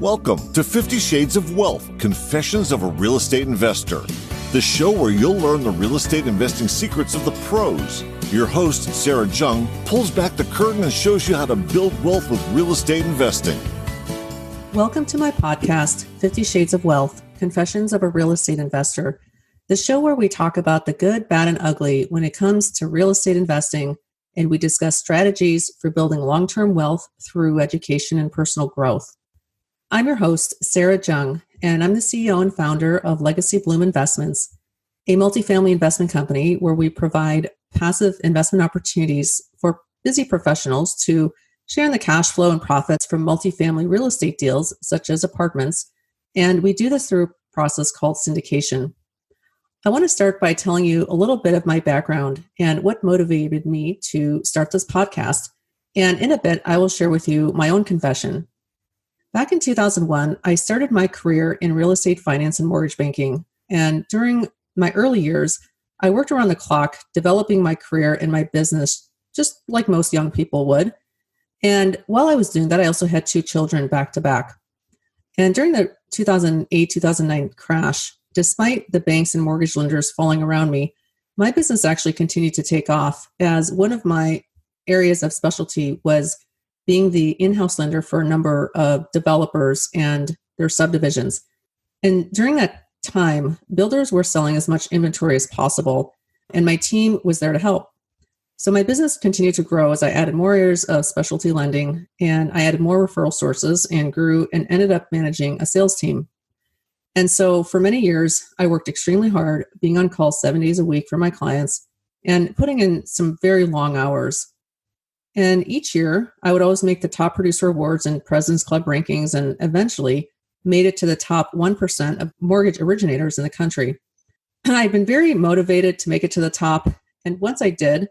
Welcome to 50 Shades of Wealth, Confessions of a Real Estate Investor, the show where you'll learn the real estate investing secrets of the pros. Your host, Sara Jung, pulls back the curtain and shows you how to build wealth with real estate investing. Welcome to my podcast, 50 Shades of Wealth, Confessions of a Real Estate Investor, the show where we talk about the good, bad, and ugly when it comes to real estate investing, and we discuss strategies for building long-term wealth through education and personal growth. I'm your host, Sara Jung, and I'm the CEO and founder of Legacy Bloom Investments, a multifamily investment company where we provide passive investment opportunities for busy professionals to share in the cash flow and profits from multifamily real estate deals, such as apartments, and we do this through a process called syndication. I want to start by telling you a little bit of my background and what motivated me to start this podcast, and in a bit, I will share with you my own confession. Back in 2001, I started my career in real estate finance and mortgage banking. And during my early years, I worked around the clock developing my career and my business, just like most young people would. And while I was doing that, I also had 2 children back to back. And during the 2008-2009 crash, despite the banks and mortgage lenders falling around me, my business actually continued to take off, as one of my areas of specialty was being the in-house lender for a number of developers and their subdivisions. And during that time, builders were selling as much inventory as possible, and my team was there to help. So my business continued to grow as I added more areas of specialty lending, and I added more referral sources and grew and ended up managing a sales team. And so for many years, I worked extremely hard, being on call 7 days a week for my clients and putting in some very long hours. And each year, I would always make the top producer awards and President's Club rankings, and eventually made it to the top 1% of mortgage originators in the country. I've been very motivated to make it to the top. And once I did,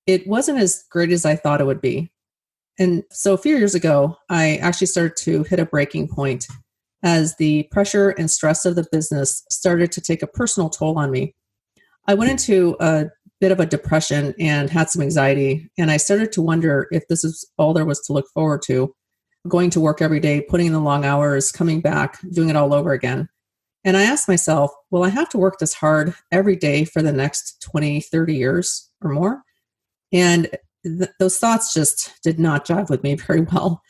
it wasn't as great as I thought it would be. And so a few years ago, I actually started to hit a breaking point as the pressure and stress of the business started to take a personal toll on me. I went into a bit of a depression and had some anxiety. And I started to wonder if this is all there was to look forward to, going to work every day, putting in the long hours, coming back, doing it all over again. And I asked myself, will I have to work this hard every day for the next 20, 30 years or more? And those thoughts just did not jive with me very well.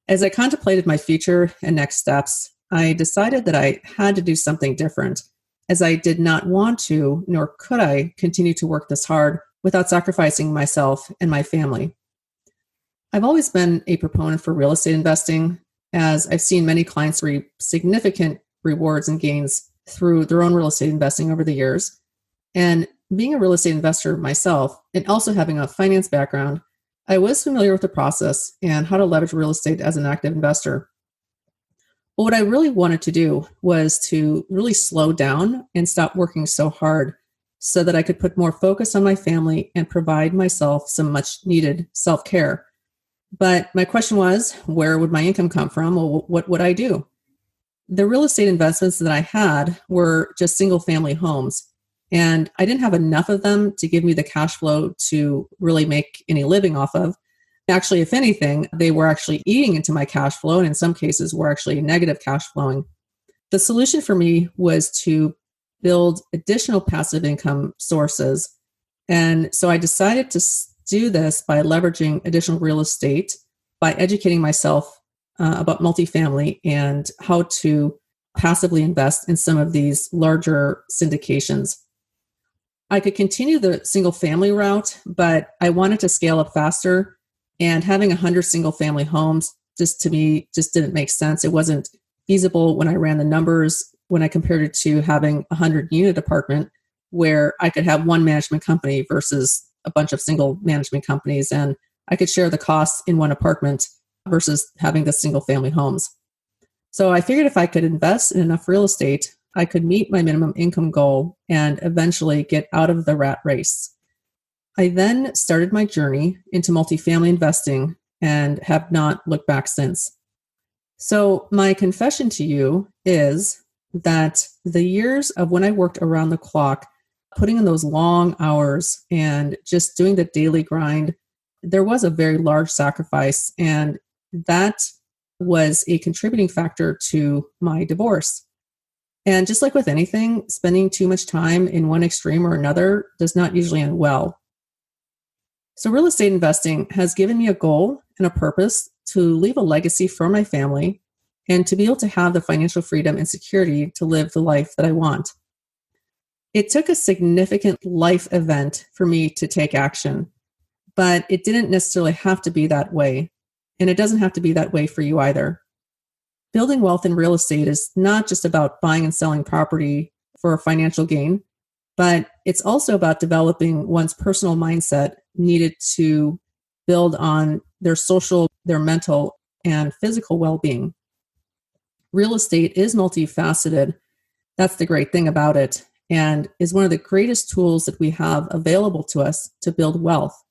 As I contemplated my future and next steps, I decided that I had to do something different, as I did not want to, nor could I, continue to work this hard without sacrificing myself and my family. I've always been a proponent for real estate investing, as I've seen many clients reap significant rewards and gains through their own real estate investing over the years. And being a real estate investor myself, and also having a finance background, I was familiar with the process and how to leverage real estate as an active investor. But what I really wanted to do was to really slow down and stop working so hard so that I could put more focus on my family and provide myself some much needed self-care. But my question was, where would my income come from? Well, what would I do? The real estate investments that I had were just single family homes, and I didn't have enough of them to give me the cash flow to really make any living off of. Actually, if anything, they were actually eating into my cash flow, and in some cases were actually negative cash flowing. The solution for me was to build additional passive income sources. And so I decided to do this by leveraging additional real estate, by educating myself about multifamily and how to passively invest in some of these larger syndications. I could continue the single family route, but I wanted to scale up faster. And having 100 single family homes to me didn't make sense. It wasn't feasible when I ran the numbers, when I compared it to having a 100 unit apartment where I could have one management company versus a bunch of single management companies. And I could share the costs in one apartment versus having the single family homes. So I figured if I could invest in enough real estate, I could meet my minimum income goal and eventually get out of the rat race. I then started my journey into multifamily investing and have not looked back since. So my confession to you is that the years of when I worked around the clock, putting in those long hours and just doing the daily grind, there was a very large sacrifice. And that was a contributing factor to my divorce. And just like with anything, spending too much time in one extreme or another does not usually end well. So real estate investing has given me a goal and a purpose to leave a legacy for my family and to be able to have the financial freedom and security to live the life that I want. It took a significant life event for me to take action, but it didn't necessarily have to be that way. And it doesn't have to be that way for you either. Building wealth in real estate is not just about buying and selling property for financial gain, but it's also about developing one's personal mindset needed to build on their social, their mental, and physical well-being. Real estate is multifaceted. That's the great thing about it, and is one of the greatest tools that we have available to us to build wealth.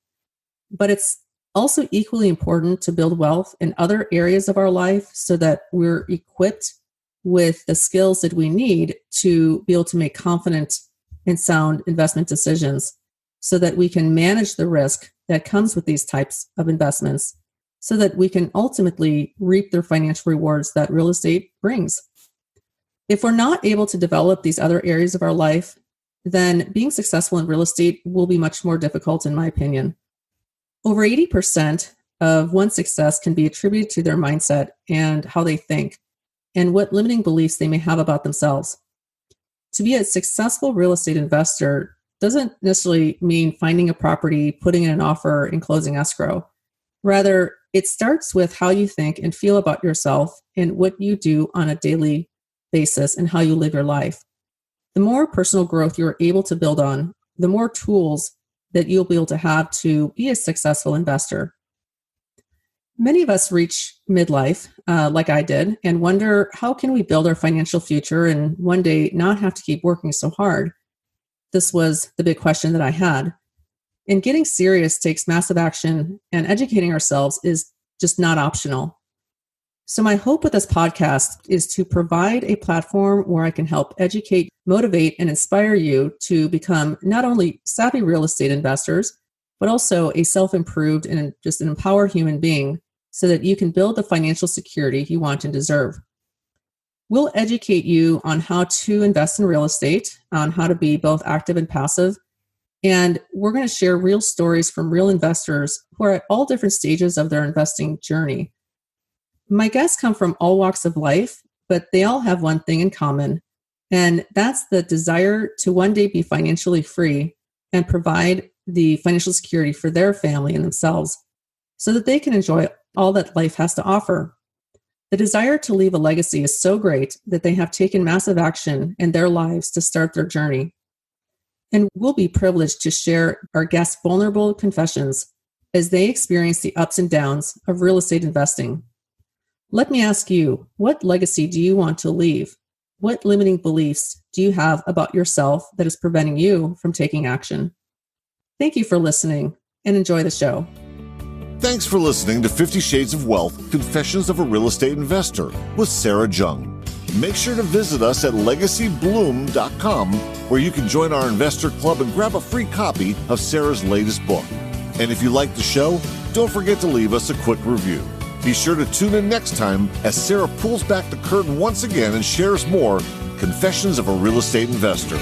But it's also equally important to build wealth in other areas of our life so that we're equipped with the skills that we need to be able to make confident and sound investment decisions so that we can manage the risk that comes with these types of investments so that we can ultimately reap the financial rewards that real estate brings. If we're not able to develop these other areas of our life, then being successful in real estate will be much more difficult, in my opinion. Over 80% of one's success can be attributed to their mindset and how they think and what limiting beliefs they may have about themselves. To be a successful real estate investor doesn't necessarily mean finding a property, putting in an offer, and closing escrow. Rather, it starts with how you think and feel about yourself and what you do on a daily basis and how you live your life. The more personal growth you're able to build on, the more tools that you'll be able to have to be a successful investor. Many of us reach midlife, like I did, and wonder how can we build our financial future and one day not have to keep working so hard? This was the big question that I had. And getting serious takes massive action, and educating ourselves is just not optional. So my hope with this podcast is to provide a platform where I can help educate, motivate, and inspire you to become not only savvy real estate investors, but also a self-improved and just an empowered human being so that you can build the financial security you want and deserve. We'll educate you on how to invest in real estate, on how to be both active and passive, and we're going to share real stories from real investors who are at all different stages of their investing journey. My guests come from all walks of life, but they all have one thing in common, and that's the desire to one day be financially free and provide the financial security for their family and themselves so that they can enjoy all that life has to offer. The desire to leave a legacy is so great that they have taken massive action in their lives to start their journey. And we'll be privileged to share our guests' vulnerable confessions as they experience the ups and downs of real estate investing. Let me ask you, what legacy do you want to leave? What limiting beliefs do you have about yourself that is preventing you from taking action? Thank you for listening and enjoy the show. Thanks for listening to 50 Shades of Wealth, Confessions of a Real Estate Investor with Sara Jung. Make sure to visit us at legacybloom.com where you can join our investor club and grab a free copy of Sara's latest book. And if you like the show, don't forget to leave us a quick review. Be sure to tune in next time as Sara pulls back the curtain once again and shares more Confessions of a Real Estate Investor.